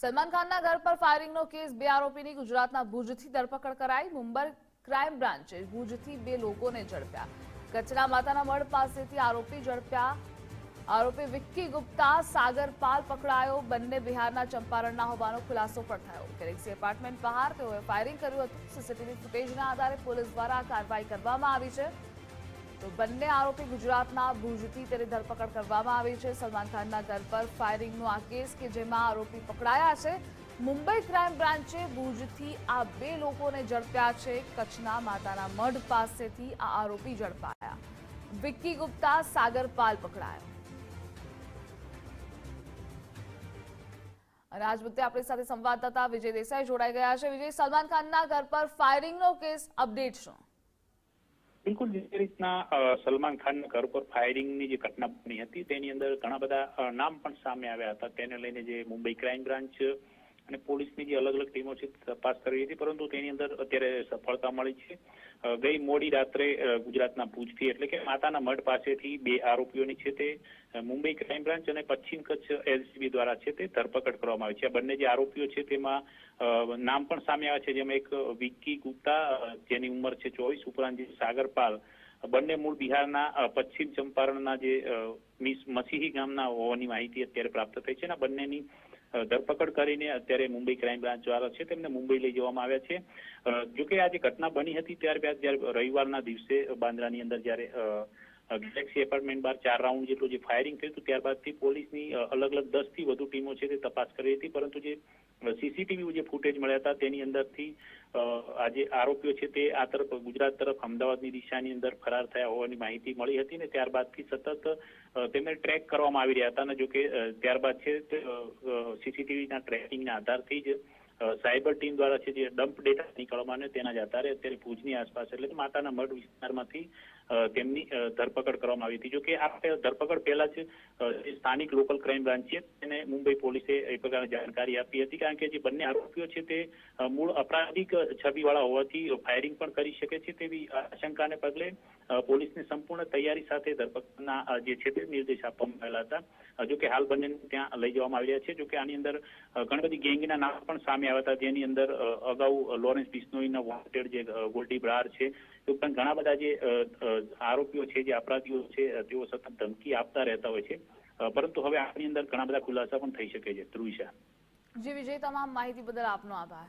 સલમાન ખાનના ઘર પર ફાયરિંગનો કેસ, 2 આરોપીની ગુજરાતના ભુજથી ધરપકડ કરાઈ. મુંબઈ ક્રાઇમ બ્રાન્ચે ભુજથી 2 લોકોને ઝડપ્યા. કચ્છના માતાના મઢ પાસેથી આરોપી ઝડપ્યા. આરોપી વિક્કી ગુપ્તા, સાગર પાલ પકડાયો. બંને બિહારના ચંપારણના હોવાનો ખુલાસો પણ થયો. ગેલેક્સી એપાર્ટમેન્ટ બહાર તેઓએ ફાયરિંગ કર્યું હતું. સીસીટીવી ફૂટેજના આધારે પોલીસ દ્વારા કાર્યવાહી કરવામાં આવી છે. તો બંને આરોપી ગુજરાતના ભુજથી તેની ધરપકડ કરવામાં આવી છે. સલમાન ખાનના ઘર પર ફાયરિંગનો આ કેસ કે જેમાં આરોપી પકડાયા છે. મુંબઈ ક્રાઇમ બ્રાન્ચે ભુજથી આ 2 લોકોને ઝડપ્યા છે. કચ્છના માતાના મઢ પાસેથી આ આરોપી ઝડપાયા. વિક્કી ગુપ્તા, સાગર પાલ પકડાયો. અને આજ મુદ્દે આપણી સાથે સંવાદદાતા વિજય દેસાઈ જોડાઈ ગયા છે. વિજય, સલમાન ખાનના ઘર પર ફાયરિંગનો કેસ, અપડેટ શું? બિલકુલ જે રીતના સલમાન ખાનના ઘર પર ફાયરિંગની જે ઘટના બની હતી તેની અંદર ઘણા બધા નામ પણ સામે આવ્યા હતા. તેને લઈને જે મુંબઈ ક્રાઇમ બ્રાન્ચ અને પોલીસની જે અલગ અલગ ટીમો છે તપાસ કરી હતી, પરંતુ તેની અંદર અત્યારે સફળતા મળી છે. ગઈ મોડી રાત્રે ગુજરાતના ભુજથી એટલે કે માતાના મઢ પાસેથી 2 આરોપીઓની છે તે મુંબઈ ક્રાઇમ બ્રાન્ચ અને પશ્ચિમ કચ્છ એલસીબી દ્વારા છે તે ધરપકડ કરવામાં આવી છે. આ બંને જે આરોપીઓ છે તેમાં નામ પણ સામે આવ્યા છે, જેમાં એક વિક્કી ગુપ્તા જેની ઉંમર છે 24, ઉપરાંત જે સાગર પાલ, બંને મૂળ બિહારના પશ્ચિમ ચંપારણના જે મસીહી ગામના હોવાની માહિતી અત્યારે પ્રાપ્ત થઈ છે. બંનેની ધરપકડ કરીને અત્યારે મુંબઈ ક્રાઇમ બ્રાન્ચ દ્વારા છે તેમને મુંબઈ લઈ જવામાં આવ્યા છે. જોકે આ જે ઘટના બની હતી ત્યારબાદ જયારે રવિવારના દિવસે બાંદ્રાની અંદર જયારે ગેલેક્સી એપાર્ટમેન્ટ બહાર 4 રાઉન્ડ જેટલું જે ફાયરિંગ થયું હતું, ત્યારબાદથી પોલીસની અલગ અલગ 10 થી વધુ ટીમો છે તે તપાસ કરી હતી, પરંતુ જે સીસીટીવી જે ફૂટેજ મળ્યા હતા તેની અંદરથી આ જે આરોપીઓ છે તે આ તરફ ગુજરાત તરફ અમદાવાદની દિશાની અંદર ફરાર થયા હોવાની માહિતી મળી હતી ને ત્યારબાદથી સતત તેમને ટ્રેક કરવામાં આવી રહ્યા હતા. અને જોકે ત્યારબાદ છે સીસીટીવીના ટ્રેકિંગના આધારથી જ સાયબર ટીમ દ્વારા છે જે ડમ્પ ડેટા નીકળવામાં તેના જ આધારે અત્યારે ભુજની આસપાસ એટલે કે માતાના મઢ વિસ્તારમાંથી તેમની ધરપકડ કરવામાં આવી હતી. જોકે આ ધરપકડ પહેલા જ સ્થાનિક લોકલ ક્રાઇમ બ્રાન્ચ છે તેને મુંબઈ પોલીસે એ પ્રકારની જાણકારી આપી હતી, કારણ કે જે બંને આરોપીઓ છે તે મૂળ અપરાધિક છબીવાળા હોવાથી ફાયરિંગ પણ કરી શકે છે તેવી આશંકાને પગલે પોલીસની સંપૂર્ણ તૈયારી સાથે ધરપકડના જે છે તે નિર્દેશ આપવામાં આવેલા હતા. જોકે હાલ બંનેને ત્યાં લઈ જવામાં આવી રહ્યા છે. જોકે આની અંદર ઘણી બધી ગેંગના નામ પણ સામે આવ્યા હતા, જેની અંદર અગાઉ લોરેન્સ બિશ્નોઈના વોન્ટેડ જે ગોલ્ડી બ્રાર છે, તે ઉપરાંત ઘણા બધા જે આરોપીઓ છે, જે અપરાધીઓ છે, તેઓ સતત ધમકી આપતા રહેતા હોય છે. પરંતુ હવે આની અંદર ઘણા બધા ખુલાસા પણ થઈ શકે છે. ધ્રુવિશા. જી વિજય, તમામ માહિતી બદલ આપનો આભાર.